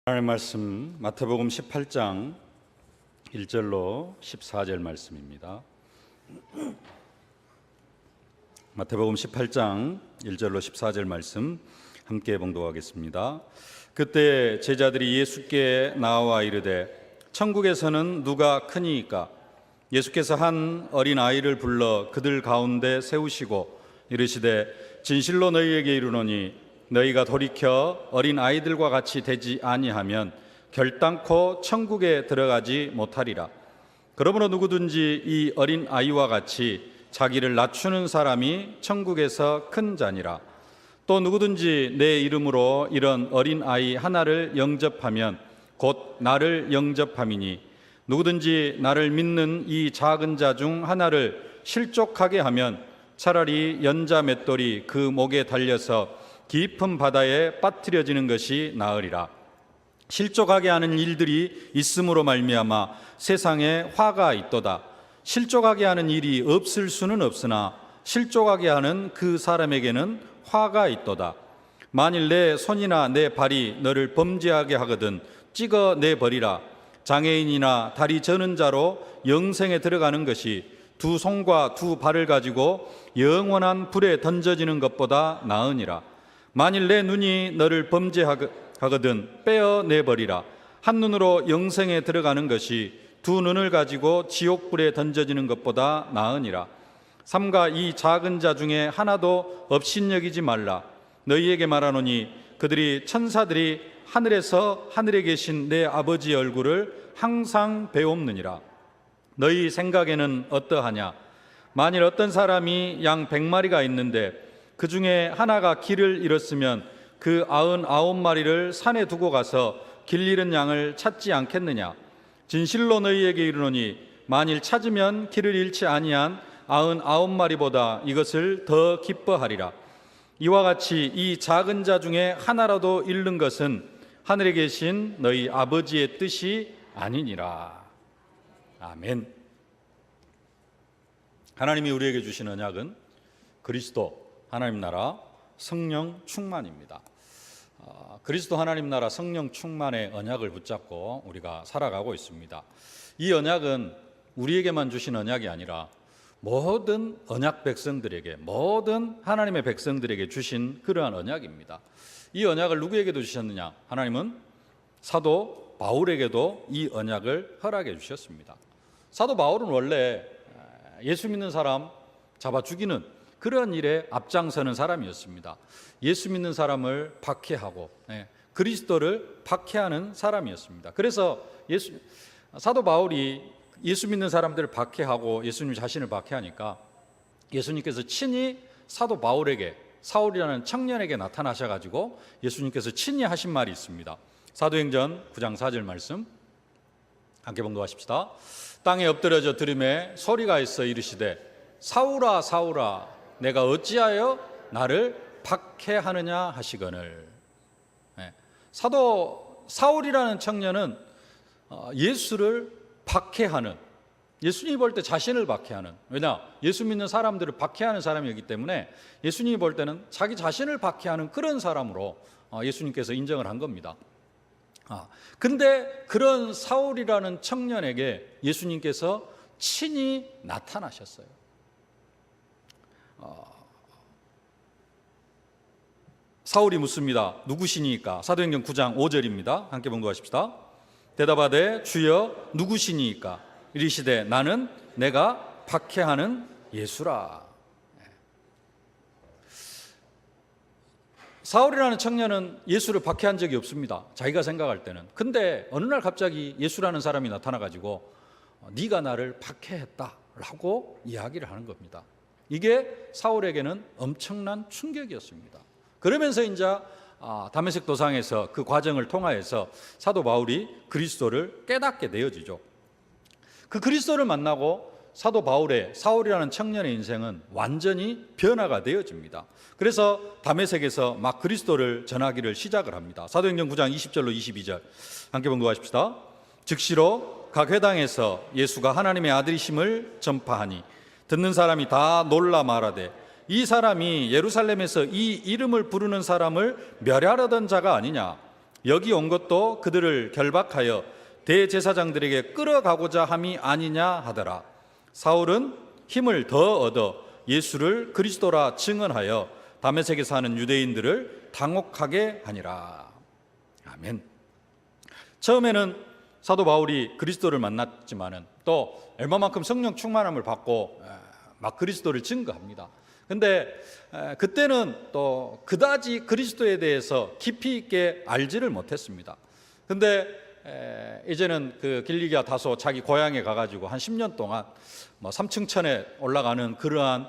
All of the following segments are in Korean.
하나님 말씀 마태복음 18장 1절로 14절 말씀입니다. 마태복음 18장 1절로 14절 말씀 함께 봉독하겠습니다. 그때 제자들이 예수께 나와 이르되 천국에서는 누가 크니이까? 예수께서 한 어린 아이를 불러 그들 가운데 세우시고 이르시되 진실로 너희에게 이르노니 너희가 돌이켜 어린 아이들과 같이 되지 아니하면 결단코 천국에 들어가지 못하리라. 그러므로 누구든지 이 어린 아이와 같이 자기를 낮추는 사람이 천국에서 큰 자니라. 또 누구든지 내 이름으로 이런 어린 아이 하나를 영접하면 곧 나를 영접함이니 누구든지 나를 믿는 이 작은 자 중 하나를 실족하게 하면 차라리 연자 맷돌이 그 목에 달려서 깊은 바다에 빠뜨려지는 것이 나으리라. 실족하게 하는 일들이 있음으로 말미암아 세상에 화가 있도다. 실족하게 하는 일이 없을 수는 없으나 실족하게 하는 그 사람에게는 화가 있도다. 만일 내 손이나 내 발이 너를 범죄하게 하거든 찍어 내버리라. 장애인이나 다리 저는 자로 영생에 들어가는 것이 두 손과 두 발을 가지고 영원한 불에 던져지는 것보다 나으니라. 만일 내 눈이 너를 범죄하거든 빼어내버리라. 한 눈으로 영생에 들어가는 것이 두 눈을 가지고 지옥불에 던져지는 것보다 나으니라. 삼가 이 작은 자 중에 하나도 업신여기지 말라. 너희에게 말하노니 그들이 천사들이 하늘에서 하늘에 계신 내 아버지의 얼굴을 항상 배옵느니라. 너희 생각에는 어떠하냐? 만일 어떤 사람이 양 100마리가 있는데 그 중에 하나가 길을 잃었으면 그 99마리를 산에 두고 가서 길 잃은 양을 찾지 않겠느냐? 진실로 너희에게 이르노니 만일 찾으면 길을 잃지 아니한 99마리보다 이것을 더 기뻐하리라. 이와 같이 이 작은 자 중에 하나라도 잃는 것은 하늘에 계신 너희 아버지의 뜻이 아니니라. 아멘. 하나님이 우리에게 주신 언약은 그리스도 하나님 나라 성령 충만입니다. 그리스도 하나님 나라 성령 충만의 언약을 붙잡고 우리가 살아가고 있습니다. 이 언약은 우리에게만 주신 언약이 아니라 모든 언약 백성들에게, 모든 하나님의 백성들에게 주신 그러한 언약입니다. 이 언약을 누구에게도 주셨느냐? 하나님은 사도 바울에게도 이 언약을 허락해 주셨습니다. 사도 바울은 원래 예수 믿는 사람 잡아 죽이는 그런 일에 앞장서는 사람이었습니다. 예수 믿는 사람을 박해하고 그리스도를 박해하는 사람이었습니다. 그래서 사도 바울이 예수 믿는 사람들을 박해하고 예수님 자신을 박해하니까 예수님께서 친히 사도 바울에게, 사울이라는 청년에게 나타나셔가지고 예수님께서 친히 하신 말이 있습니다. 사도행전 9장 4절 말씀 함께 봉독하십시다. 땅에 엎드려져 들음에 소리가 있어 이르시되 사울아 사울아 내가 어찌하여 나를 박해하느냐 하시거늘. 사도 사울이라는 청년은 예수를 박해하는, 예수님이 볼 때 자신을 박해하는, 왜냐? 예수 믿는 사람들을 박해하는 사람이었기 때문에 예수님이 볼 때는 자기 자신을 박해하는 그런 사람으로 예수님께서 인정을 한 겁니다. 근데 그런 사울이라는 청년에게 예수님께서 친히 나타나셨어요. 사울이 묻습니다. 누구시니까? 사도행전 9장 5절입니다. 함께 봉독하십시다. 대답하되 주여 누구시니까? 이르시되 나는 내가 박해하는 예수라. 사울이라는 청년은 예수를 박해한 적이 없습니다. 자기가 생각할 때는. 근데 어느 날 갑자기 예수라는 사람이 나타나가지고 네가 나를 박해했다라고 이야기를 하는 겁니다. 이게 사울에게는 엄청난 충격이었습니다. 그러면서 이제 다메섹 도상에서 그 과정을 통하여서 사도 바울이 그리스도를 깨닫게 되어지죠. 그 그리스도를 만나고 사도 바울의, 사울이라는 청년의 인생은 완전히 변화가 되어집니다. 그래서 다메섹에서 막 그리스도를 전하기를 시작을 합니다. 사도행전 9장 20절로 22절 함께 봉독하십시다. 즉시로 각 회당에서 예수가 하나님의 아들이심을 전파하니 듣는 사람이 다 놀라 말하되 이 사람이 예루살렘에서 이 이름을 부르는 사람을 멸하려던 자가 아니냐? 여기 온 것도 그들을 결박하여 대제사장들에게 끌어가고자 함이 아니냐 하더라. 사울은 힘을 더 얻어 예수를 그리스도라 증언하여 다메섹에 사는 유대인들을 당혹하게 하니라. 아멘. 처음에는 사도 바울이 그리스도를 만났지만은 또 얼마만큼 성령 충만함을 받고 막 그리스도를 증거합니다. 근데 그때는 또 그다지 그리스도에 대해서 깊이 있게 알지를 못했습니다. 근데 이제는 그 길리기아 다소 자기 고향에 가가지고 한 10년 동안 뭐 3층 천에 올라가는 그러한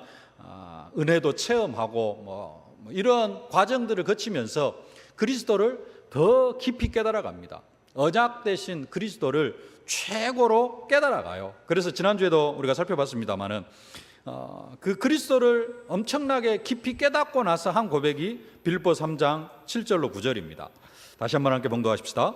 은혜도 체험하고 뭐 이런 과정들을 거치면서 그리스도를 더 깊이 깨달아갑니다. 언약 대신 그리스도를 최고로 깨달아가요. 그래서 지난주에도 우리가 살펴봤습니다마는 그 그리스도를 엄청나게 깊이 깨닫고 나서 한 고백이 빌립보 3장 7절로 9절입니다. 다시 한번 함께 봉독하십시다.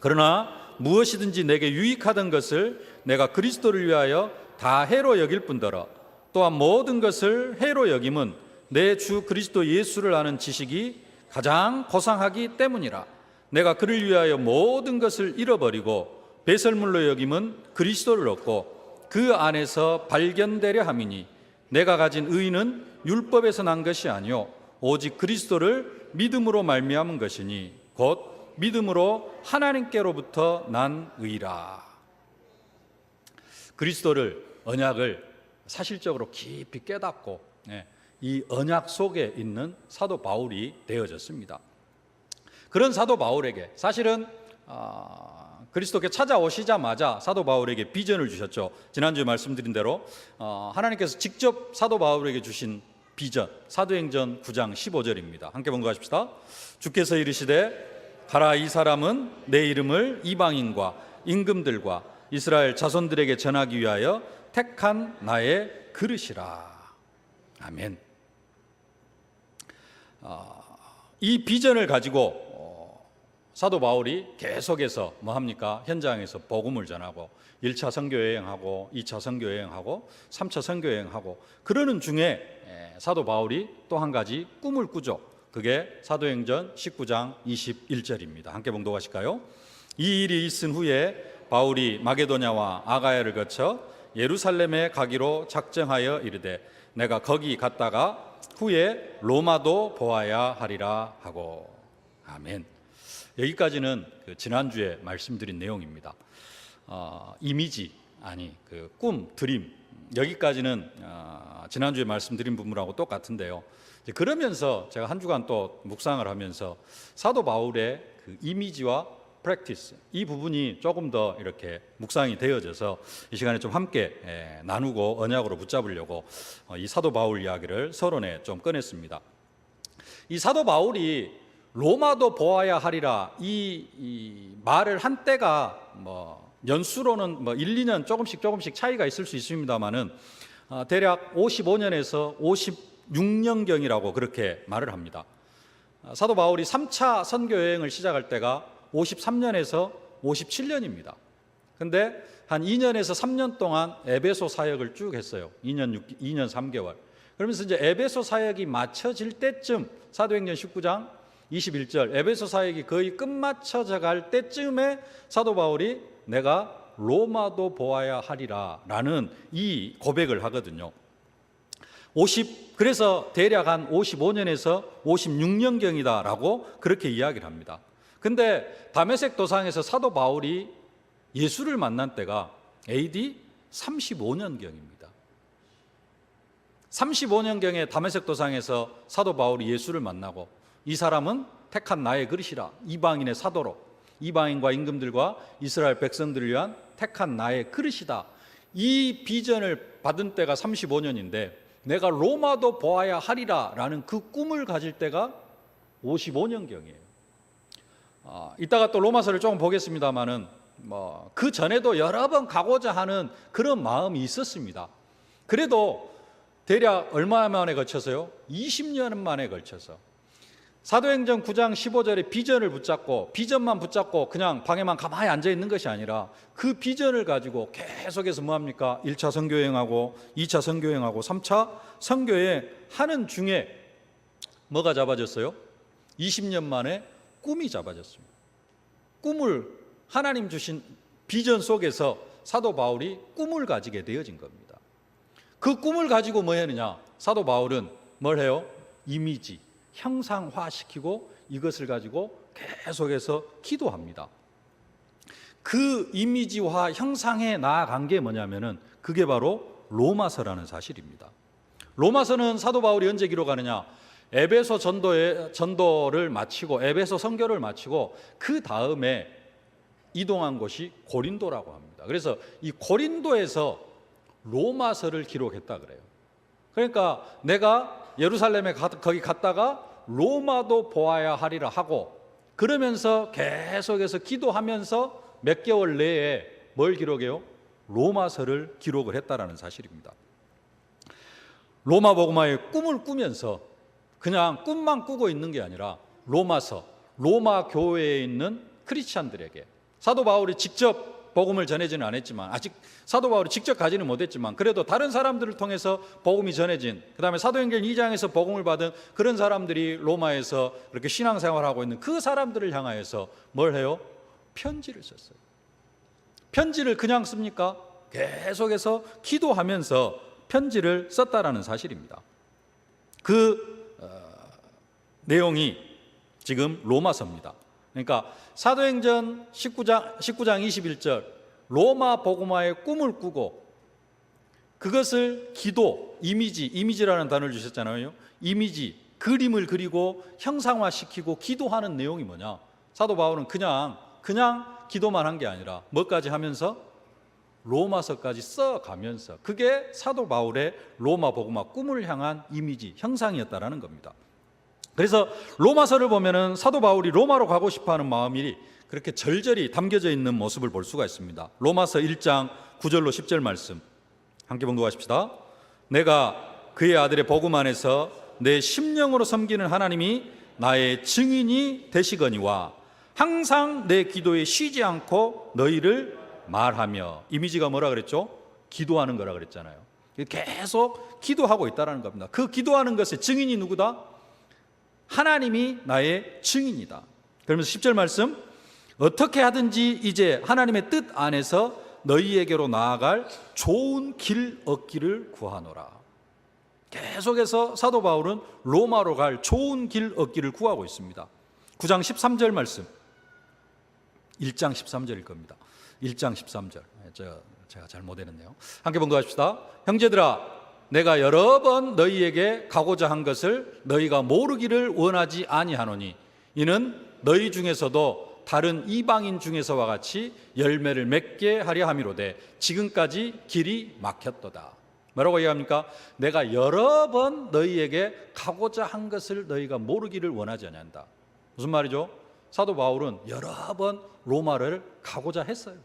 그러나 무엇이든지 내게 유익하던 것을 내가 그리스도를 위하여 다 해로 여길 뿐더러 또한 모든 것을 해로 여김은 내 주 그리스도 예수를 아는 지식이 가장 고상하기 때문이라. 내가 그를 위하여 모든 것을 잃어버리고 배설물로 여김은 그리스도를 얻고 그 안에서 발견되려 함이니 내가 가진 의는 율법에서 난 것이 아니요 오직 그리스도를 믿음으로 말미암은 것이니 곧 믿음으로 하나님께로부터 난 의라. 그리스도를, 언약을 사실적으로 깊이 깨닫고 이 언약 속에 있는 사도 바울이 되어졌습니다. 그런 사도 바울에게 사실은 그리스도께 찾아오시자마자 사도 바울에게 비전을 주셨죠. 지난주에 말씀드린 대로 하나님께서 직접 사도 바울에게 주신 비전, 사도행전 9장 15절입니다. 함께 봉독하십시다. 주께서 이르시되 가라, 이 사람은 내 이름을 이방인과 임금들과 이스라엘 자손들에게 전하기 위하여 택한 나의 그릇이라. 아멘. 이 비전을 가지고 사도 바울이 계속해서 뭐합니까? 현장에서 복음을 전하고 1차 선교 여행하고 2차 선교 여행하고 3차 선교 여행하고 그러는 중에 사도 바울이 또 한 가지 꿈을 꾸죠. 그게 사도행전 19장 21절입니다. 함께 봉독하실까요? 이 일이 있은 후에 바울이 마게도냐와 아가야를 거쳐 예루살렘에 가기로 작정하여 이르되 내가 거기 갔다가 후에 로마도 보아야 하리라 하고. 아멘. 여기까지는 지난주에 말씀드린 내용입니다. 이미지, 아니 그 꿈, 드림, 여기까지는 지난주에 말씀드린 부분하고 똑같은데요. 그러면서 제가 한 주간 또 묵상을 하면서 사도 바울의 그 이미지와 프랙티스, 이 부분이 조금 더 이렇게 묵상이 되어져서 이 시간에 좀 함께 나누고 언약으로 붙잡으려고 이 사도 바울 이야기를 서론에 좀 꺼냈습니다. 이 사도 바울이 로마도 보아야 하리라 이 말을 한 때가 뭐 연수로는 뭐 1, 2년 조금씩 차이가 있을 수 있습니다만은 대략 55년에서 56년경이라고 그렇게 말을 합니다. 사도 바울이 3차 선교 여행을 시작할 때가 53년에서 57년입니다. 근데 한 2년에서 3년 동안 에베소 사역을 쭉 했어요. 2년 3개월. 그러면서 이제 에베소 사역이 마쳐질 때쯤 사도행전 19장 21절 에베소 사역이 거의 끝마쳐져 갈 때쯤에 사도 바울이 내가 로마도 보아야 하리라 라는 이 고백을 하거든요. 그래서 대략 한 55년에서 56년경이다 라고 그렇게 이야기를 합니다. 근데 다메섹 도상에서 사도 바울이 예수를 만난 때가 AD 35년경입니다. 35년경에 다메섹 도상에서 사도 바울이 예수를 만나고 이 사람은 택한 나의 그릇이라, 이방인의 사도로, 이방인과 임금들과 이스라엘 백성들을 위한 택한 나의 그릇이다. 이 비전을 받은 때가 35년인데 내가 로마도 보아야 하리라 라는 그 꿈을 가질 때가 55년경이에요. 이따가 또 로마서를 조금 보겠습니다만은 그 전에도 여러 번 가고자 하는 그런 마음이 있었습니다. 그래도 대략 얼마 만에 걸쳐서요? 20년 만에 걸쳐서 사도행전 9장 15절에 비전을 붙잡고 비전만 붙잡고 그냥 방에만 가만히 앉아 있는 것이 아니라 그 비전을 가지고 계속해서 뭐합니까? 1차 선교여행하고 2차 선교여행하고 3차 선교여행 하는 중에 뭐가 잡아졌어요? 20년 만에 꿈이 잡아졌습니다. 꿈을, 하나님 주신 비전 속에서 사도 바울이 꿈을 가지게 되어진 겁니다. 그 꿈을 가지고 뭐 했느냐? 사도 바울은 뭘 해요? 이미지, 형상화시키고 이것을 가지고 계속해서 기도합니다. 그 이미지화 형상에 나아간 게 뭐냐면은 그게 바로 로마서라는 사실입니다. 로마서는 사도 바울이 언제 기록하느냐? 에베소 전도를 마치고 에베소 선교를 마치고 그 다음에 이동한 곳이 고린도라고 합니다. 그래서 이 고린도에서 로마서를 기록했다 그래요. 그러니까 내가 예루살렘에 거기 갔다가 로마도 보아야 하리라 하고, 그러면서 계속해서 기도하면서 몇 개월 내에 뭘 기록해요? 로마서를 기록을 했다라는 사실입니다. 로마 복음화의 꿈을 꾸면서 그냥 꿈만 꾸고 있는 게 아니라 로마서, 로마 교회에 있는 크리스찬들에게 사도 바울이 직접 복음을 전해지는 않았지만, 아직 사도 바울이 직접 가지는 못했지만 그래도 다른 사람들을 통해서 복음이 전해진, 그 다음에 사도행전 2장에서 복음을 받은 그런 사람들이 로마에서 그렇게 신앙생활하고 있는 그 사람들을 향하여서 뭘 해요? 편지를 썼어요. 편지를 그냥 씁니까? 계속해서 기도하면서 편지를 썼다라는 사실입니다. 그 내용이 지금 로마서입니다. 그러니까 사도행전 19장 21절 로마 복음화의 꿈을 꾸고 그것을 기도, 이미지라는 단어를 주셨잖아요. 이미지, 그림을 그리고 형상화시키고 기도하는 내용이 뭐냐? 사도 바울은 그냥 기도만 한 게 아니라 뭐까지 하면서? 로마서까지 써가면서, 그게 사도 바울의 로마 복음화 꿈을 향한 이미지, 형상이었다라는 겁니다. 그래서 로마서를 보면은 사도 바울이 로마로 가고 싶어하는 마음이 그렇게 절절히 담겨져 있는 모습을 볼 수가 있습니다. 로마서 1장 9절로 10절 말씀 함께 봉독하십시다. 내가 그의 아들의 복음 안에서 내 심령으로 섬기는 하나님이 나의 증인이 되시거니와 항상 내 기도에 쉬지 않고 너희를 말하며. 이미지가 뭐라 그랬죠? 기도하는 거라 그랬잖아요. 계속 기도하고 있다는 겁니다. 그 기도하는 것의 증인이 누구다? 하나님이 나의 증인이다. 그러면서 10절 말씀, 어떻게 하든지 이제 하나님의 뜻 안에서 너희에게로 나아갈 좋은 길 얻기를 구하노라. 계속해서 사도 바울은 로마로 갈 좋은 길 얻기를 구하고 있습니다. 9장 13절 말씀, 1장 13절일 겁니다. 1장 13절. 제가 잘못했네요. 함께 봉독합시다. 형제들아, 내가 여러 번 너희에게 가고자 한 것을 너희가 모르기를 원하지 아니하노니 이는 너희 중에서도 다른 이방인 중에서와 같이 열매를 맺게 하려 함이로되 지금까지 길이 막혔도다. 뭐라고 얘기합니까? 내가 여러 번 너희에게 가고자 한 것을 너희가 모르기를 원하지 아니한다. 무슨 말이죠? 사도 바울은 여러 번 로마를 가고자 했어요.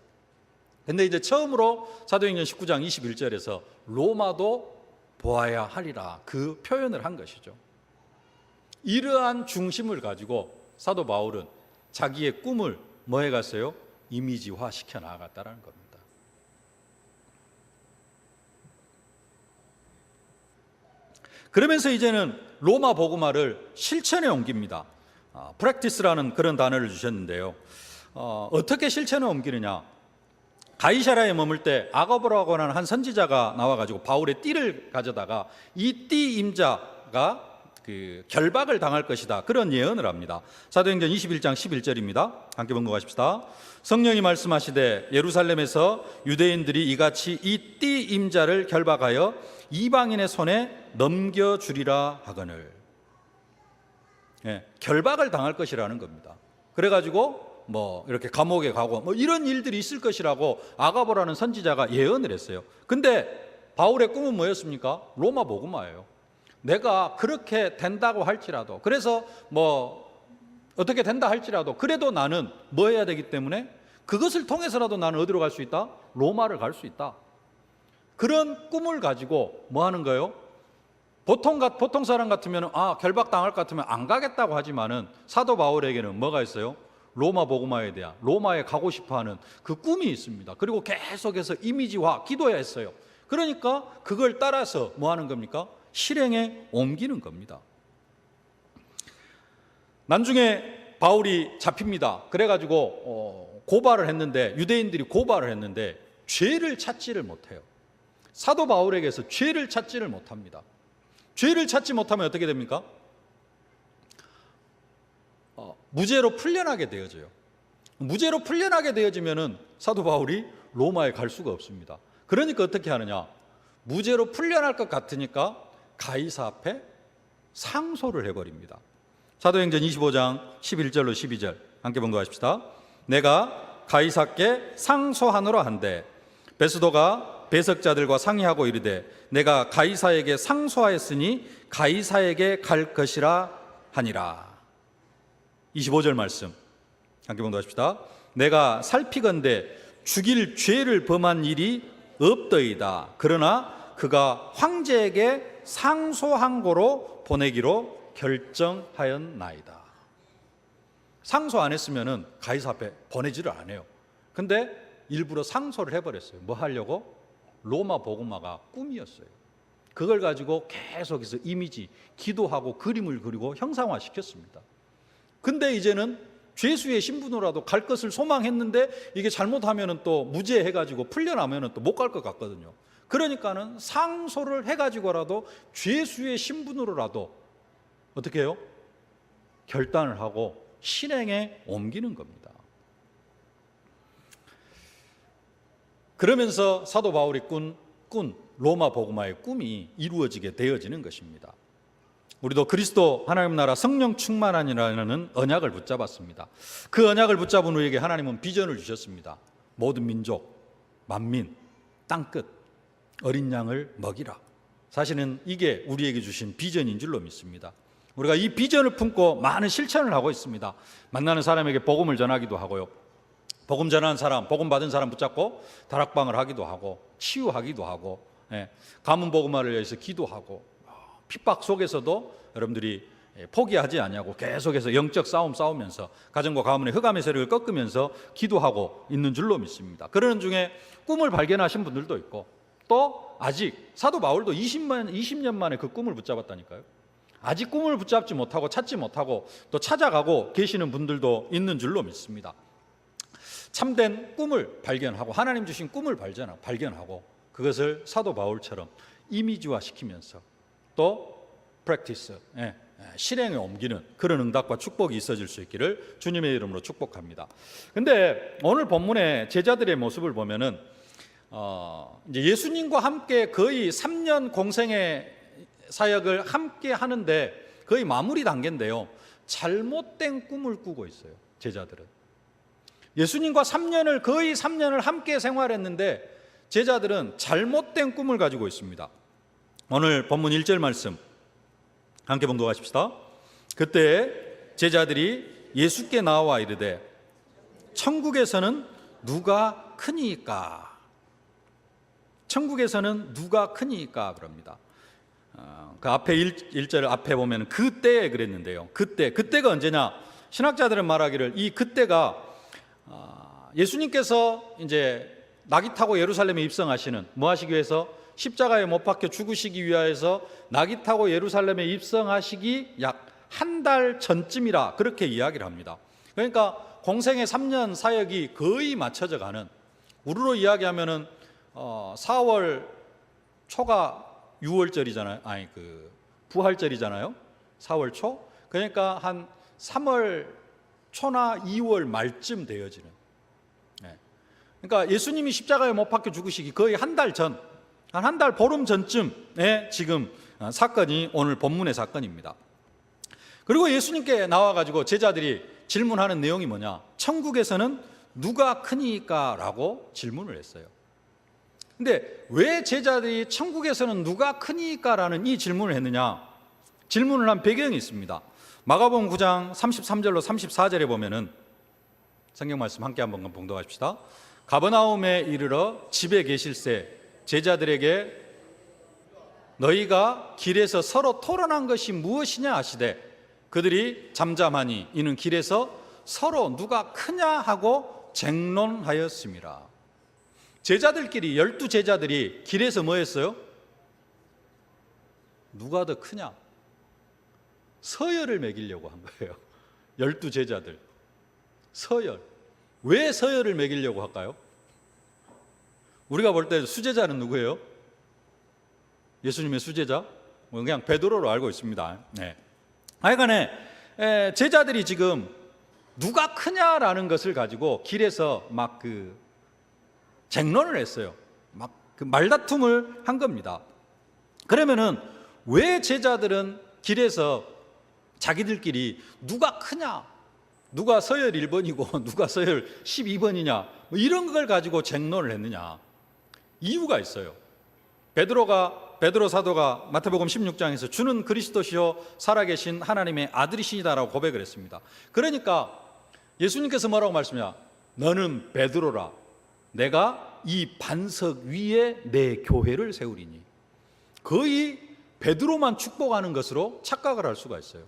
근데 이제 처음으로 사도행전 19장 21절에서 로마도 보아야 하리라, 그 표현을 한 것이죠. 이러한 중심을 가지고 사도 바울은 자기의 꿈을 뭐 해갔어요? 이미지화 시켜 나아갔다는 겁니다. 그러면서 이제는 로마 복음화를 실천에 옮깁니다. 프랙티스라는 그런 단어를 주셨는데요. 어떻게 실천에 옮기느냐? 가이사랴에 머물 때 아가보라고 하는 한 선지자가 나와가지고 바울의 띠를 가져다가 이 띠 임자가 그 결박을 당할 것이다, 그런 예언을 합니다. 사도행전 21장 11절입니다. 함께 봉독하십시다. 성령이 말씀하시되 예루살렘에서 유대인들이 이같이 이 띠 임자를 결박하여 이방인의 손에 넘겨주리라 하거늘. 결박을 당할 것이라는 겁니다. 그래가지고 뭐 이렇게 감옥에 가고 뭐 이런 일들이 있을 것이라고 아가보라는 선지자가 예언을 했어요. 근데 바울의 꿈은 뭐였습니까? 로마 복음화예요. 내가 그렇게 된다고 할지라도, 그래서 뭐 어떻게 된다 할지라도 그래도 나는 뭐 해야 되기 때문에 그것을 통해서라도 나는 어디로 갈 수 있다? 로마를 갈 수 있다. 그런 꿈을 가지고 뭐 하는 거예요? 보통 사람 같으면 결박당할 것 같으면 안 가겠다고 하지만은 사도 바울에게는 뭐가 있어요? 로마 복음화에 대한, 로마에 가고 싶어하는 그 꿈이 있습니다. 그리고 계속해서 이미지화, 기도해야 했어요. 그러니까 그걸 따라서 뭐 하는 겁니까? 실행에 옮기는 겁니다. 나중에 바울이 잡힙니다. 그래가지고 고발을 했는데, 유대인들이 고발을 했는데 죄를 찾지를 못해요. 사도 바울에게서 죄를 찾지를 못합니다. 죄를 찾지 못하면 어떻게 됩니까? 무죄로 풀려나게 되어져요. 무죄로 풀려나게 되어지면은 사도 바울이 로마에 갈 수가 없습니다. 그러니까 어떻게 하느냐? 무죄로 풀려날 것 같으니까 가이사 앞에 상소를 해버립니다. 사도행전 25장 11절로 12절 함께 봉독하십시다. 내가 가이사께 상소하노라 한데 베스도가 배석자들과 상의하고 이르되 내가 가이사에게 상소하였으니 가이사에게 갈 것이라 하니라. 25절 말씀 함께 봉독하십시다. 내가 살피건대 죽일 죄를 범한 일이 없더이다. 그러나 그가 황제에게 상소한 고로 보내기로 결정하였나이다. 상소 안 했으면은 가이사 앞에 보내지를 않아요. 근데 일부러 상소를 해버렸어요. 뭐 하려고? 로마 복음화가 꿈이었어요. 그걸 가지고 계속해서 이미지, 기도하고 그림을 그리고 형상화 시켰습니다. 근데 이제는 죄수의 신분으로라도 갈 것을 소망했는데 이게 잘못하면은 또 무죄해가지고 풀려나면은 또 못 갈 것 같거든요. 그러니까는 상소를 해가지고라도 죄수의 신분으로라도 어떻게 해요? 결단을 하고 실행에 옮기는 겁니다. 그러면서 사도 바울이 꾼 로마 복음화의 꿈이 이루어지게 되어지는 것입니다. 우리도 그리스도 하나님 나라 성령 충만한이라는 언약을 붙잡았습니다. 그 언약을 붙잡은 우리에게 하나님은 비전을 주셨습니다. 모든 민족, 만민, 땅끝, 어린 양을 먹이라. 사실은 이게 우리에게 주신 비전인 줄로 믿습니다. 우리가 이 비전을 품고 많은 실천을 하고 있습니다. 만나는 사람에게 복음을 전하기도 하고요. 복음 전하는 사람, 복음 받은 사람 붙잡고 다락방을 하기도 하고 치유하기도 하고 가문 복음화를 위해서 기도하고 핍박 속에서도 여러분들이 포기하지 않냐고 계속해서 영적 싸움 싸우면서 가정과 가문의 흑암의 세력을 꺾으면서 기도하고 있는 줄로 믿습니다. 그러는 중에 꿈을 발견하신 분들도 있고 또 아직 사도 바울도 20년 만에 그 꿈을 붙잡았다니까요. 아직 꿈을 붙잡지 못하고 찾지 못하고 또 찾아가고 계시는 분들도 있는 줄로 믿습니다. 참된 꿈을 발견하고 하나님 주신 꿈을 발견하고 그것을 사도 바울처럼 이미지화 시키면서 또 프랙티스, 실행에 옮기는 그런 응답과 축복이 있어질 수 있기를 주님의 이름으로 축복합니다. 근데 오늘 본문의 제자들의 모습을 보면은 이제 예수님과 함께 거의 3년 공생의 사역을 함께 하는데 거의 마무리 단계인데요. 잘못된 꿈을 꾸고 있어요. 제자들은. 예수님과 거의 3년을 함께 생활했는데 제자들은 잘못된 꿈을 가지고 있습니다. 오늘 본문 1절 말씀 함께 봉독하십시다. 그때 제자들이 예수께 나와 이르되 천국에서는 누가 크니까? 천국에서는 누가 크니까? 그럽니다. 그 앞에 1절 앞에 보면 그때에 그랬는데요. 그때가 언제냐? 신학자들은 말하기를 이 그때가 예수님께서 이제 낙이 타고 예루살렘에 입성하시는 뭐 하시기 위해서 십자가에 못 박혀 죽으시기 위하여서 낙이 타고 예루살렘에 입성하시기 약 한 달 전쯤이라 그렇게 이야기를 합니다. 그러니까 공생의 3년 사역이 거의 맞춰져 가는, 우리로 이야기하면은 4월 초가 6월절이잖아요. 아니 그 부활절이잖아요. 4월 초. 그러니까 한 3월 초나 2월 말쯤 되어지는. 그러니까 예수님이 십자가에 못 박혀 죽으시기 거의 한 달 전, 한 달 보름 전쯤에 지금 사건이 오늘 본문의 사건입니다. 그리고 예수님께 나와가지고 제자들이 질문하는 내용이 뭐냐? 천국에서는 누가 크니까? 라고 질문을 했어요. 근데 왜 제자들이 천국에서는 누가 크니까? 라는 이 질문을 했느냐? 질문을 한 배경이 있습니다. 마가복음 9장 33절로 34절에 보면은 성경 말씀 함께 한번 봉독하십시다. 가버나움에 이르러 집에 계실새 제자들에게 너희가 길에서 서로 토론한 것이 무엇이냐 하시되 그들이 잠잠하니 이는 길에서 서로 누가 크냐 하고 쟁론하였습니다. 제자들끼리 12제자들이 길에서 뭐 했어요? 누가 더 크냐? 서열을 매기려고 한 거예요. 12 제자들, 서열. 왜 서열을 매기려고 할까요? 우리가 볼 때 수제자는 누구예요? 예수님의 수제자? 그냥 베드로로 알고 있습니다. 네. 하여간에 제자들이 지금 누가 크냐라는 것을 가지고 길에서 막 쟁론을 했어요. 막 말다툼을 한 겁니다. 그러면은 왜 제자들은 길에서 자기들끼리 누가 크냐, 누가 서열 1번이고 누가 서열 12번이냐 이런 걸 가지고 쟁론을 했느냐? 이유가 있어요. 베드로 사도가 마태복음 16장에서 주는 그리스도시요 살아계신 하나님의 아들이시다라고 고백을 했습니다. 그러니까 예수님께서 뭐라고 말씀하냐? 너는 베드로라. 내가 이 반석 위에 내 교회를 세우리니. 거의 베드로만 축복하는 것으로 착각을 할 수가 있어요.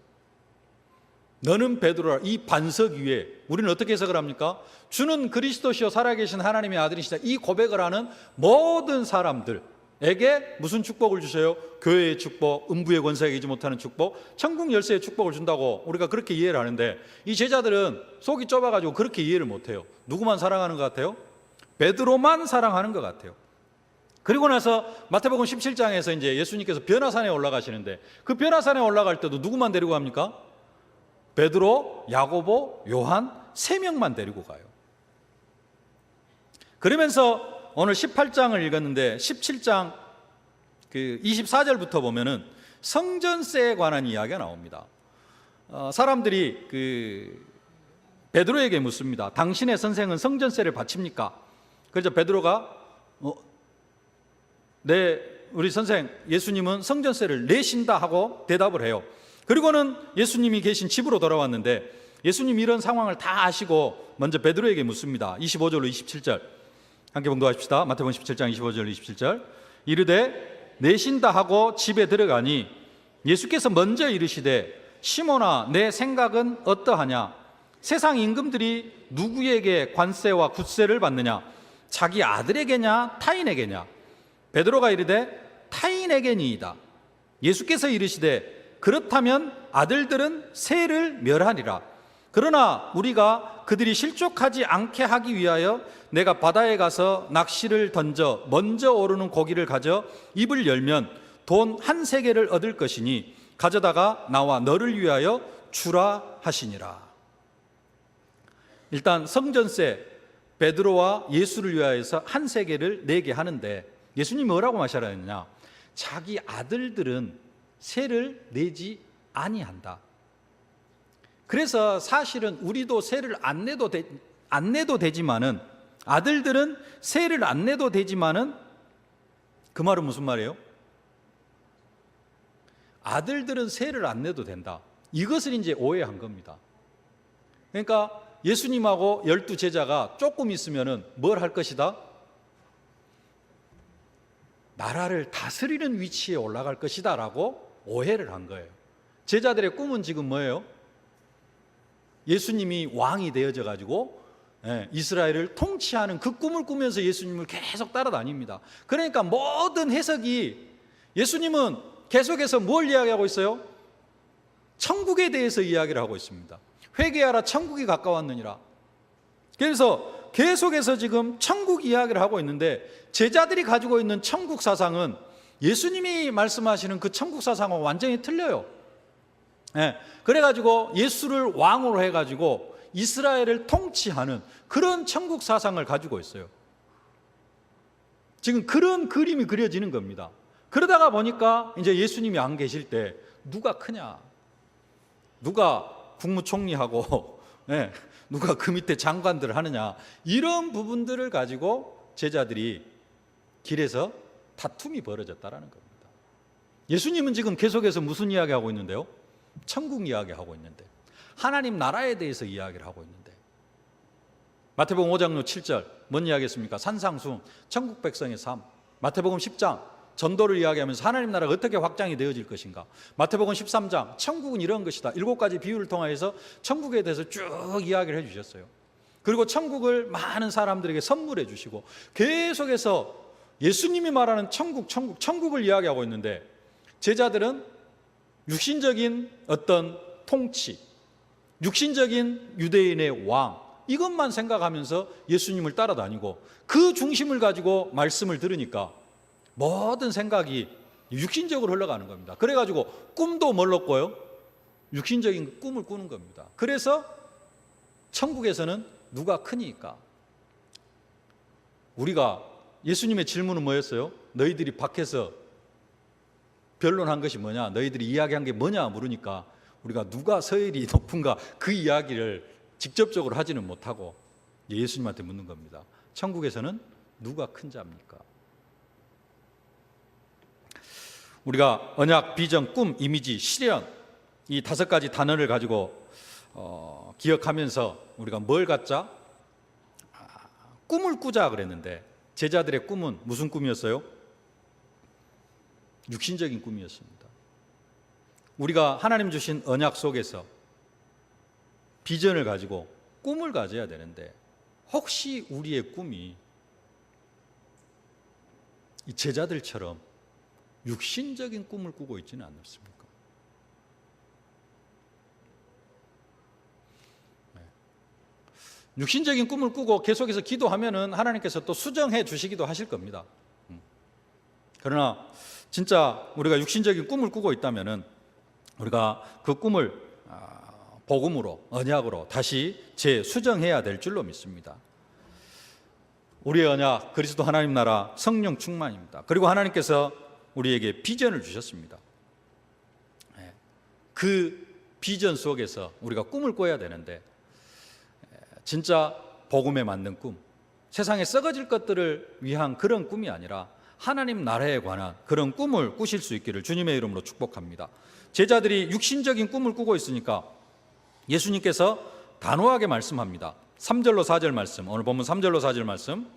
너는 베드로라. 이 반석 위에, 우리는 어떻게 해석을 합니까? 주는 그리스도시요 살아계신 하나님의 아들이시다. 이 고백을 하는 모든 사람들에게 무슨 축복을 주세요? 교회의 축복, 음부의 권세가 이기지 못하는 축복, 천국 열쇠의 축복을 준다고 우리가 그렇게 이해를 하는데, 이 제자들은 속이 좁아가지고 그렇게 이해를 못해요. 누구만 사랑하는 것 같아요? 베드로만 사랑하는 것 같아요. 그리고 나서 마태복음 17장에서 이제 예수님께서 변화산에 올라가시는데, 그 변화산에 올라갈 때도 누구만 데리고 갑니까? 베드로, 야고보, 요한 3명만 데리고 가요. 그러면서 오늘 18장을 읽었는데 17장 24절부터 보면은 성전세에 관한 이야기가 나옵니다. 사람들이 베드로에게 묻습니다. 당신의 선생은 성전세를 바칩니까? 그래서 베드로가 네, 우리 선생 예수님은 성전세를 내신다 하고 대답을 해요. 그리고는 예수님이 계신 집으로 돌아왔는데 예수님이 이런 상황을 다 아시고 먼저 베드로에게 묻습니다. 25절로 27절 함께 봉독하십시다. 마태복음 17장 25절 27절. 이르되 내신다 하고 집에 들어가니 예수께서 먼저 이르시되 시몬아 내 생각은 어떠하냐? 세상 임금들이 누구에게 관세와 굿세를 받느냐? 자기 아들에게냐 타인에게냐? 베드로가 이르되 타인에게니이다. 예수께서 이르시되 그렇다면 아들들은 세를 멸하리라. 그러나 우리가 그들이 실족하지 않게 하기 위하여 내가 바다에 가서 낚시를 던져 먼저 오르는 고기를 가져 입을 열면 돈 1세겔을 얻을 것이니 가져다가 나와 너를 위하여 주라 하시니라. 일단 성전세 베드로와 예수를 위하여서 1세겔을 내게 하는데 예수님이 뭐라고 말하셨느냐? 자기 아들들은 세를 내지 아니한다. 그래서 사실은 우리도 세를 안 내도 되지만은, 아들들은 세를 안 내도 되지만은, 그 말은 무슨 말이에요? 아들들은 세를 안 내도 된다. 이것을 이제 오해한 겁니다. 그러니까 예수님하고 12 제자가 조금 있으면은 뭘 할 것이다? 나라를 다스리는 위치에 올라갈 것이다 라고 오해를 한 거예요. 제자들의 꿈은 지금 뭐예요? 예수님이 왕이 되어져 가지고 이스라엘을 통치하는 그 꿈을 꾸면서 예수님을 계속 따라다닙니다. 그러니까 모든 해석이, 예수님은 계속해서 뭘 이야기하고 있어요? 천국에 대해서 이야기를 하고 있습니다. 회개하라 천국이 가까웠느니라. 그래서 계속해서 지금 천국 이야기를 하고 있는데, 제자들이 가지고 있는 천국 사상은 예수님이 말씀하시는 그 천국 사상과 완전히 틀려요. 그래가지고 예수를 왕으로 해가지고 이스라엘을 통치하는 그런 천국 사상을 가지고 있어요. 지금 그런 그림이 그려지는 겁니다. 그러다가 보니까 이제 예수님이 안 계실 때 누가 크냐, 누가 국무총리하고 누가 그 밑에 장관들을 하느냐, 이런 부분들을 가지고 제자들이 길에서 다툼이 벌어졌다라는 겁니다. 예수님은 지금 계속해서 무슨 이야기하고 있는데요? 천국 이야기하고 있는데, 하나님 나라에 대해서 이야기를 하고 있는데, 마태복음 5장 7절 뭔 이야기했습니까? 산상수훈, 천국 백성의 삶. 마태복음 10장 전도를 이야기하면서 하나님 나라가 어떻게 확장이 되어질 것인가. 마태복음 13장 천국은 이런 것이다. 7가지 비유를 통해서 천국에 대해서 쭉 이야기를 해주셨어요. 그리고 천국을 많은 사람들에게 선물해 주시고 계속해서 예수님이 말하는 천국을 이야기하고 있는데, 제자들은 육신적인 어떤 통치, 육신적인 유대인의 왕, 이것만 생각하면서 예수님을 따라다니고 그 중심을 가지고 말씀을 들으니까 모든 생각이 육신적으로 흘러가는 겁니다. 그래가지고 꿈도 뭘로 꿔요? 육신적인 꿈을 꾸는 겁니다. 그래서 천국에서는 누가 크니까? 우리가 예수님의 질문은 뭐였어요? 너희들이 밖에서 변론한 것이 뭐냐? 너희들이 이야기한 게 뭐냐? 물으니까 우리가 누가 서열이 높은가? 그 이야기를 직접적으로 하지는 못하고 예수님한테 묻는 겁니다. 천국에서는 누가 큰 자입니까? 우리가 언약, 비전, 꿈, 이미지, 실현 이 5가지 단어를 가지고 기억하면서 우리가 뭘 갖자? 꿈을 꾸자 그랬는데 제자들의 꿈은 무슨 꿈이었어요? 육신적인 꿈이었습니다. 우리가 하나님 주신 언약 속에서 비전을 가지고 꿈을 가져야 되는데 혹시 우리의 꿈이 이 제자들처럼 육신적인 꿈을 꾸고 있지는 않습니까? 육신적인 꿈을 꾸고 계속해서 기도하면은 하나님께서 또 수정해 주시기도 하실 겁니다. 그러나 진짜 우리가 육신적인 꿈을 꾸고 있다면은 우리가 그 꿈을 복음으로, 언약으로 다시 재수정해야 될 줄로 믿습니다. 우리의 언약, 그리스도 하나님 나라, 성령 충만입니다. 그리고 하나님께서 우리에게 비전을 주셨습니다. 그 비전 속에서 우리가 꿈을 꿔야 되는데 진짜 복음에 맞는 꿈, 세상에 썩어질 것들을 위한 그런 꿈이 아니라 하나님 나라에 관한 그런 꿈을 꾸실 수 있기를 주님의 이름으로 축복합니다. 제자들이 육신적인 꿈을 꾸고 있으니까 예수님께서 단호하게 말씀합니다. 3절로 4절 말씀, 오늘 본문 3절로 4절 말씀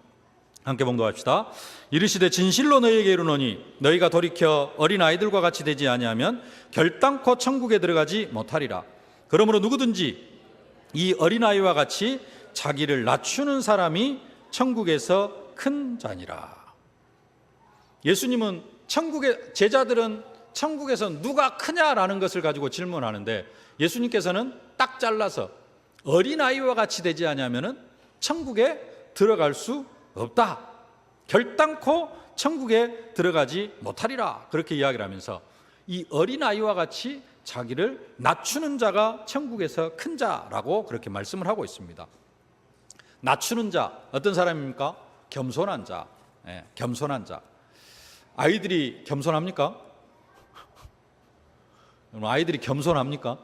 함께 봉독합시다. 이르시되 진실로 너희에게 이르노니 너희가 돌이켜 어린아이들과 같이 되지 아니하면 결단코 천국에 들어가지 못하리라. 그러므로 누구든지 이 어린아이와 같이 자기를 낮추는 사람이 천국에서 큰 자니라. 예수님은 제자들은 천국에서 누가 크냐라는 것을 가지고 질문하는데 예수님께서는 딱 잘라서 어린아이와 같이 되지 않으면 천국에 들어갈 수 없다. 결단코 천국에 들어가지 못하리라. 그렇게 이야기를 하면서 이 어린아이와 같이 자기를 낮추는 자가 천국에서 큰 자라고 그렇게 말씀을 하고 있습니다. 낮추는 자, 어떤 사람입니까? 겸손한 자. 겸손한 자. 아이들이 겸손합니까? 아이들이 겸손합니까?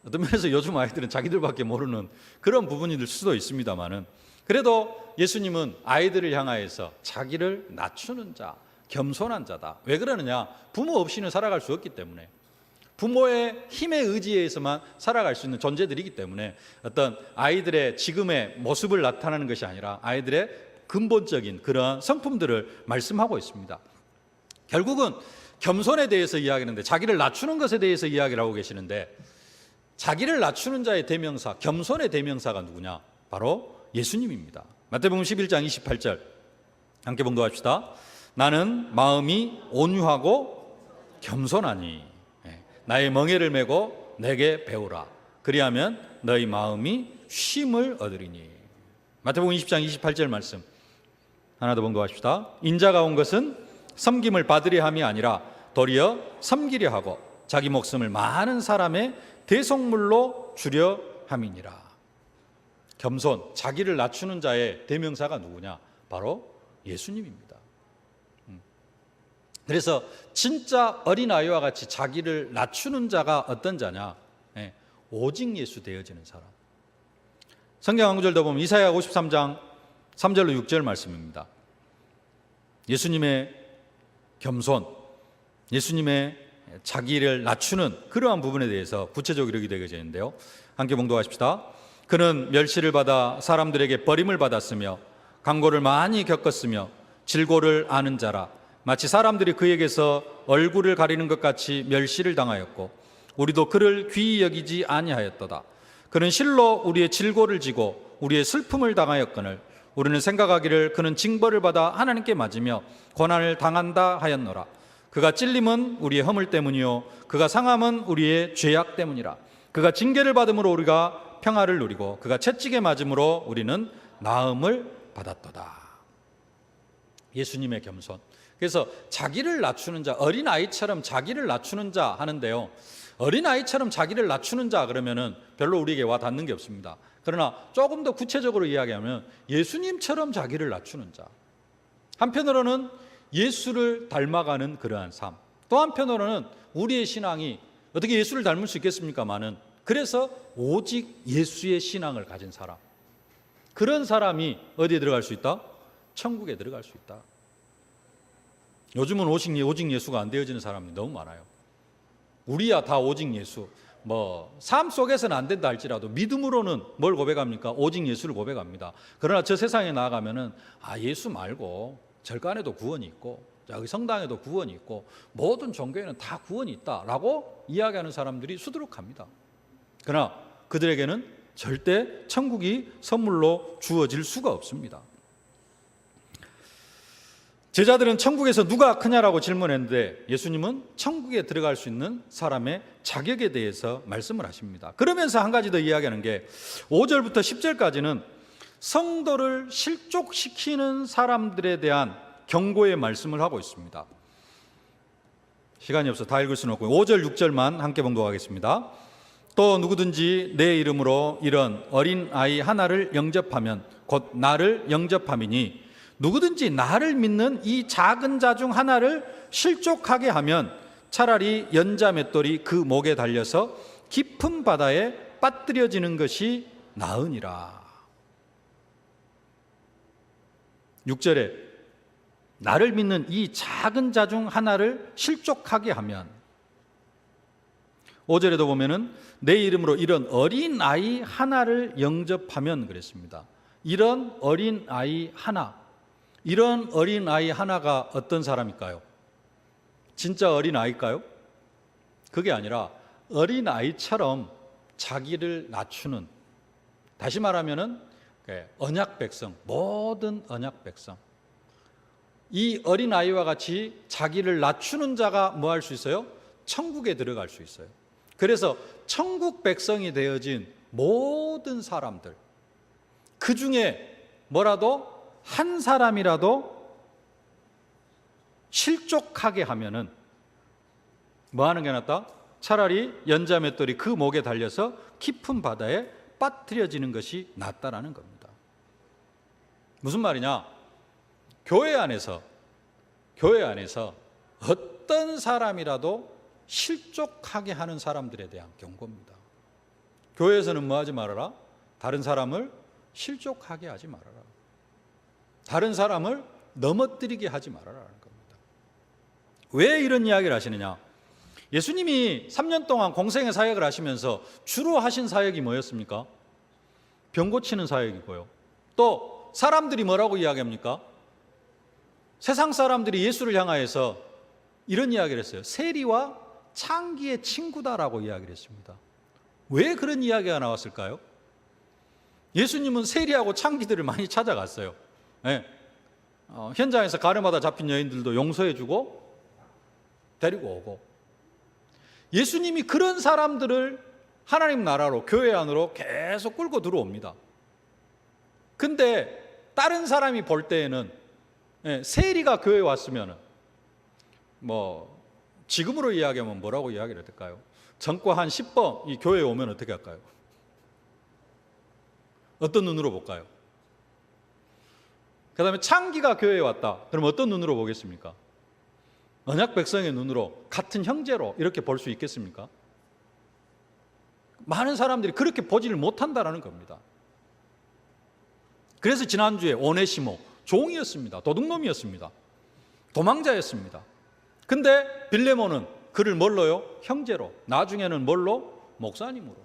어떤 면에서 요즘 아이들은 자기들밖에 모르는 그런 부분일 수도 있습니다만은 그래도 예수님은 아이들을 향하여서 자기를 낮추는 자, 겸손한 자다. 왜 그러느냐? 부모 없이는 살아갈 수 없기 때문에, 부모의 힘에 의지해서만 살아갈 수 있는 존재들이기 때문에 어떤 아이들의 지금의 모습을 나타내는 것이 아니라 아이들의 근본적인 그런 성품들을 말씀하고 있습니다. 결국은 겸손에 대해서 이야기하는데 자기를 낮추는 것에 대해서 이야기를 하고 계시는데 자기를 낮추는 자의 대명사, 겸손의 대명사가 누구냐? 바로 예수님입니다. 마태복음 11장 28절 함께 봉독합시다. 나는 마음이 온유하고 겸손하니 나의 멍에를 메고 내게 배우라. 그리하면 너희 마음이 쉼을 얻으리니. 마태복음 20장 28절 말씀 하나 더 봉독합시다. 인자가 온 것은 섬김을 받으려 함이 아니라 도리어 섬기려 하고 자기 목숨을 많은 사람의 대속물로 주려 함이니라. 겸손, 자기를 낮추는 자의 대명사가 누구냐? 바로 예수님입니다. 그래서 진짜 어린아이와 같이 자기를 낮추는 자가 어떤 자냐? 오직 예수 되어지는 사람. 성경 한 구절 더 보면 이사야 53장 3절로 6절 말씀입니다. 예수님의 겸손, 예수님의 자기를 낮추는 그러한 부분에 대해서 구체적으로 이렇게 되어져 있는데요. 함께 봉독하십시다. 그는 멸시를 받아 사람들에게 버림을 받았으며 강고를 많이 겪었으며 질고를 아는 자라. 마치 사람들이 그에게서 얼굴을 가리는 것 같이 멸시를 당하였고 우리도 그를 귀히 여기지 아니하였도다. 그는 실로 우리의 질고를 지고 우리의 슬픔을 당하였거늘 우리는 생각하기를 그는 징벌을 받아 하나님께 맞으며 고난을 당한다 하였노라. 그가 찔림은 우리의 허물 때문이요 그가 상함은 우리의 죄악 때문이라. 그가 징계를 받음으로 우리가 평화를 누리고 그가 채찍에 맞음으로 우리는 나음을 받았도다. 예수님의 겸손. 그래서 자기를 낮추는 자, 어린아이처럼 자기를 낮추는 자 하는데요, 어린아이처럼 자기를 낮추는 자 그러면은 별로 우리에게 와 닿는 게 없습니다. 그러나 조금 더 구체적으로 이야기하면 예수님처럼 자기를 낮추는 자, 한편으로는 예수를 닮아가는 그러한 삶, 또 한편으로는 우리의 신앙이 어떻게 예수를 닮을 수 있겠습니까마는 그래서 오직 예수의 신앙을 가진 사람, 그런 사람이 어디에 들어갈 수 있다? 천국에 들어갈 수 있다. 요즘은 오직 예수가 안 되어지는 사람이 너무 많아요. 우리야 다 오직 예수, 삶 속에서는 안 된다 할지라도 믿음으로는 뭘 고백합니까? 오직 예수를 고백합니다. 그러나 저 세상에 나아가면은 예수 말고 절간에도 구원이 있고 여기 성당에도 구원이 있고 모든 종교에는 다 구원이 있다라고 이야기하는 사람들이 수두룩합니다. 그러나 그들에게는 절대 천국이 선물로 주어질 수가 없습니다. 제자들은 천국에서 누가 크냐라고 질문했는데 예수님은 천국에 들어갈 수 있는 사람의 자격에 대해서 말씀을 하십니다. 그러면서 한 가지 더 이야기하는 게 5절부터 10절까지는 성도를 실족시키는 사람들에 대한 경고의 말씀을 하고 있습니다. 시간이 없어 다 읽을 수는 없고요. 5절 6절만 함께 봉독하겠습니다. 또 누구든지 내 이름으로 이런 어린 아이 하나를 영접하면 곧 나를 영접함이니 누구든지 나를 믿는 이 작은 자 중 하나를 실족하게 하면 차라리 연자 맷돌이 그 목에 달려서 깊은 바다에 빠뜨려지는 것이 나으니라. 6절에 나를 믿는 이 작은 자 중 하나를 실족하게 하면, 5절에도 보면은 내 이름으로 이런 어린 아이 하나를 영접하면 그랬습니다. 이런 어린 아이 하나, 이런 어린 아이 하나가 어떤 사람일까요? 진짜 어린 아이일까요? 그게 아니라 어린 아이처럼 자기를 낮추는, 다시 말하면은 언약 백성, 모든 언약 백성, 이 어린 아이와 같이 자기를 낮추는 자가 뭐 할 수 있어요? 천국에 들어갈 수 있어요. 그래서 천국 백성이 되어진 모든 사람들, 그 중에 뭐라도 한 사람이라도 실족하게 하면은 뭐 하는 게 낫다? 차라리 연자 맷돌이 그 목에 달려서 깊은 바다에 빠뜨려지는 것이 낫다라는 겁니다. 무슨 말이냐? 교회 안에서 어떤 사람이라도 실족하게 하는 사람들에 대한 경고입니다. 교회에서는 뭐 하지 말아라? 다른 사람을 실족하게 하지 말아라. 다른 사람을 넘어뜨리게 하지 말아라는 겁니다. 왜 이런 이야기를 하시느냐? 예수님이 3년 동안 공생의 사역을 하시면서 주로 하신 사역이 뭐였습니까? 병 고치는 사역이고요. 또 사람들이 뭐라고 이야기합니까? 세상 사람들이 예수를 향하여서 이런 이야기를 했어요. 세리와 창기의 친구다라고 이야기를 했습니다. 왜 그런 이야기가 나왔을까요? 예수님은 세리하고 창기들을 많이 찾아갔어요. 네. 현장에서 가늠하다 잡힌 여인들도 용서해주고 데리고 오고, 예수님이 그런 사람들을 하나님 나라로, 교회 안으로 계속 끌고 들어옵니다. 근데 다른 사람이 볼 때에는 세리가 교회에 왔으면 지금으로 이야기하면 뭐라고 이야기를 할까요? 전과 한 10번 이 교회에 오면 어떻게 할까요? 어떤 눈으로 볼까요? 그 다음에 창기가 교회에 왔다. 그럼 어떤 눈으로 보겠습니까? 언약 백성의 눈으로, 같은 형제로 이렇게 볼 수 있겠습니까? 많은 사람들이 그렇게 보지를 못한다라는 겁니다. 그래서 지난주에 오네시모, 종이었습니다. 도둑놈이었습니다. 도망자였습니다. 근데 빌레몬은 그를 뭘로요? 형제로, 나중에는 뭘로? 목사님으로.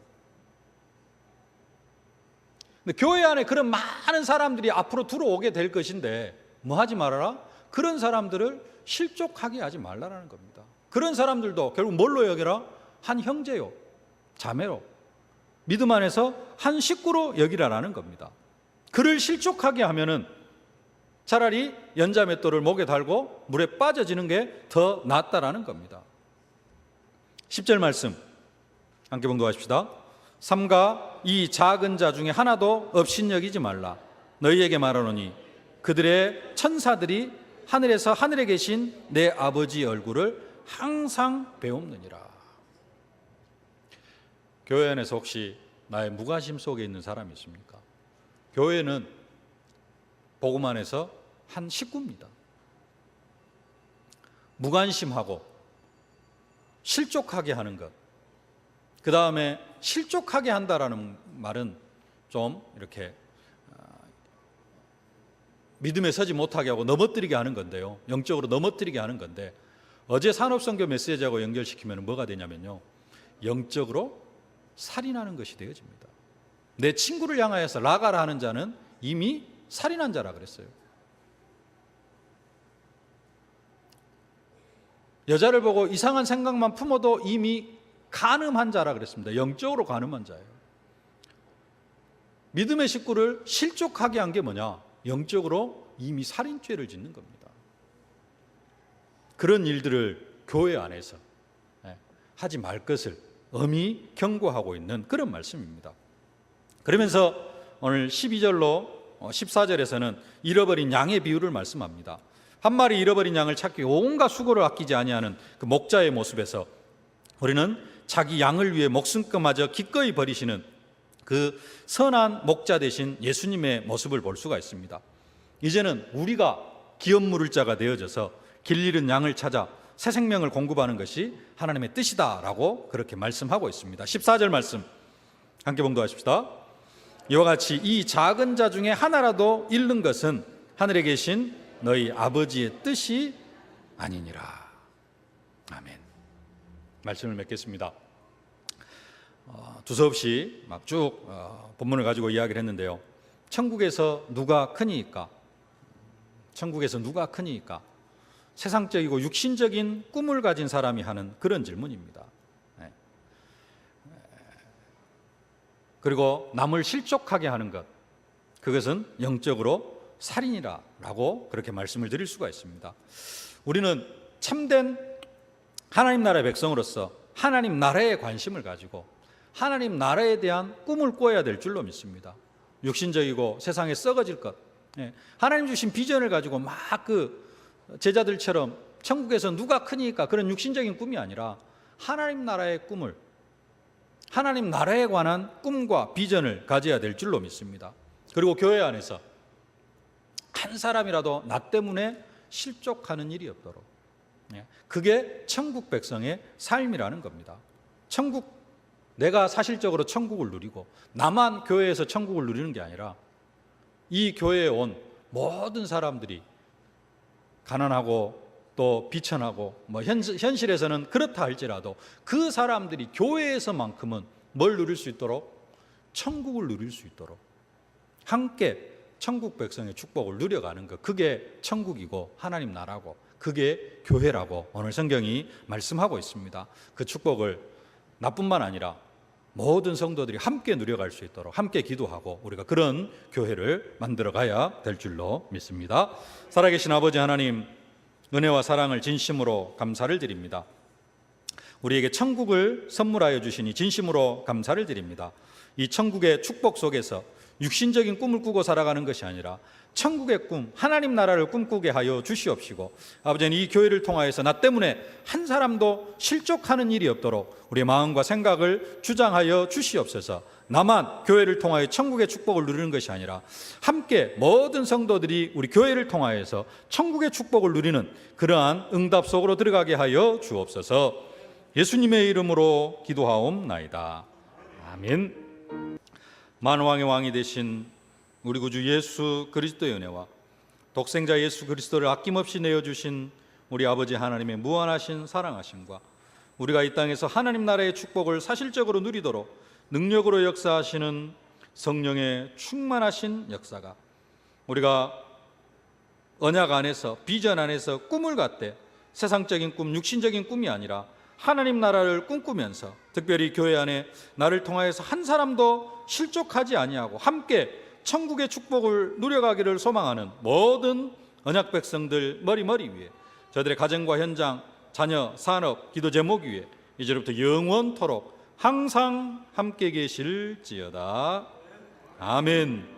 근데 교회 안에 그런 많은 사람들이 앞으로 들어오게 될 것인데 뭐 하지 말아라? 그런 사람들을 실족하게 하지 말라라는 겁니다. 그런 사람들도 결국 뭘로 여기라? 한 형제요, 자매로, 믿음 안에서 한 식구로 여기라라는 겁니다. 그를 실족하게 하면은 차라리 연자맷돌을 목에 달고 물에 빠져지는 게 더 낫다라는 겁니다. 10절 말씀 함께 봉독하십시다. 삼가 이 작은 자 중에 하나도 업신여기지 말라. 너희에게 말하노니 그들의 천사들이 하늘에서 하늘에 계신 내 아버지의 얼굴을 항상 배웁느니라. 교회 안에서 혹시 나의 무관심 속에 있는 사람이 있습니까? 교회는 복음 안에서 한 식구입니다. 무관심하고 실족하게 하는 것, 그 다음에 실족하게 한다라는 말은 좀 이렇게 믿음에 서지 못하게 하고 넘어뜨리게 하는 건데요, 영적으로 넘어뜨리게 하는 건데, 어제 산업선교 메시지하고 연결시키면 뭐가 되냐면요, 영적으로 살인하는 것이 되어집니다. 내 친구를 향하여서 라가라 하는 자는 이미 살인한 자라 그랬어요. 여자를 보고 이상한 생각만 품어도 이미 간음한 자라 그랬습니다. 영적으로 간음한 자예요. 믿음의 식구를 실족하게 한 게 뭐냐? 영적으로 이미 살인죄를 짓는 겁니다. 그런 일들을 교회 안에서 하지 말 것을 엄히 경고하고 있는 그런 말씀입니다. 그러면서 오늘 12절로 14절에서는 잃어버린 양의 비유를 말씀합니다. 한 마리 잃어버린 양을 찾기 온갖 수고를 아끼지 아니하는 그 목자의 모습에서 우리는 자기 양을 위해 목숨까마저 기꺼이 버리시는 그 선한 목자 되신 예수님의 모습을 볼 수가 있습니다. 이제는 우리가 기업 물을 자가 되어져서 길 잃은 양을 찾아 새 생명을 공급하는 것이 하나님의 뜻이다라고 그렇게 말씀하고 있습니다. 14절 말씀 함께 봉독하십시다. 이와 같이 이 작은 자 중에 하나라도 잃는 것은 하늘에 계신 너희 아버지의 뜻이 아니니라. 아멘. 말씀을 맺겠습니다. 두서없이 막 쭉 본문을 가지고 이야기를 했는데요, 천국에서 누가 크니까? 천국에서 누가 크니까? 세상적이고 육신적인 꿈을 가진 사람이 하는 그런 질문입니다. 그리고 남을 실족하게 하는 것, 그것은 영적으로 살인이라고 그렇게 말씀을 드릴 수가 있습니다. 우리는 참된 하나님 나라의 백성으로서 하나님 나라에 관심을 가지고 하나님 나라에 대한 꿈을 꿔야 될 줄로 믿습니다. 육신적이고 세상에 썩어질 것, 하나님 주신 비전을 가지고 막 그 제자들처럼 천국에서 누가 크니까 그런 육신적인 꿈이 아니라 하나님 나라의 꿈을, 하나님 나라에 관한 꿈과 비전을 가져야 될 줄로 믿습니다. 그리고 교회 안에서 한 사람이라도 나 때문에 실족하는 일이 없도록, 그게 천국 백성의 삶이라는 겁니다. 내가 사실적으로 천국을 누리고 나만 교회에서 천국을 누리는 게 아니라 이 교회에 온 모든 사람들이 가난하고 또 비천하고 현실에서는 그렇다 할지라도 그 사람들이 교회에서만큼은 뭘 누릴 수 있도록? 천국을 누릴 수 있도록 함께 천국 백성의 축복을 누려가는 것, 그게 천국이고 하나님 나라고 그게 교회라고 오늘 성경이 말씀하고 있습니다. 그 축복을 나뿐만 아니라 모든 성도들이 함께 누려갈 수 있도록 함께 기도하고 우리가 그런 교회를 만들어가야 될 줄로 믿습니다. 살아계신 아버지 하나님, 은혜와 사랑을 진심으로 감사를 드립니다. 우리에게 천국을 선물하여 주시니 진심으로 감사를 드립니다. 이 천국의 축복 속에서 육신적인 꿈을 꾸고 살아가는 것이 아니라 천국의 꿈, 하나님 나라를 꿈꾸게 하여 주시옵시고, 아버지는 이 교회를 통하여서 나 때문에 한 사람도 실족하는 일이 없도록 우리의 마음과 생각을 주장하여 주시옵소서. 나만 교회를 통하여 천국의 축복을 누리는 것이 아니라 함께 모든 성도들이 우리 교회를 통하여서 천국의 축복을 누리는 그러한 응답 속으로 들어가게 하여 주옵소서. 예수님의 이름으로 기도하옵나이다. 아멘. 만왕의 왕이 되신 우리 구주 예수 그리스도의 은혜와 독생자 예수 그리스도를 아낌없이 내어주신 우리 아버지 하나님의 무한하신 사랑하심과 우리가 이 땅에서 하나님 나라의 축복을 사실적으로 누리도록 능력으로 역사하시는 성령의 충만하신 역사가 우리가 언약 안에서 비전 안에서 꿈을 갖되 세상적인 꿈, 육신적인 꿈이 아니라 하나님 나라를 꿈꾸면서 특별히 교회 안에 나를 통하여서 한 사람도 실족하지 아니하고 함께 천국의 축복을 누려가기를 소망하는 모든 언약 백성들 머리 위에, 저들의 가정과 현장, 자녀, 산업, 기도 제목 위에 이제부터 영원토록 항상 함께 계실지어다. 아멘.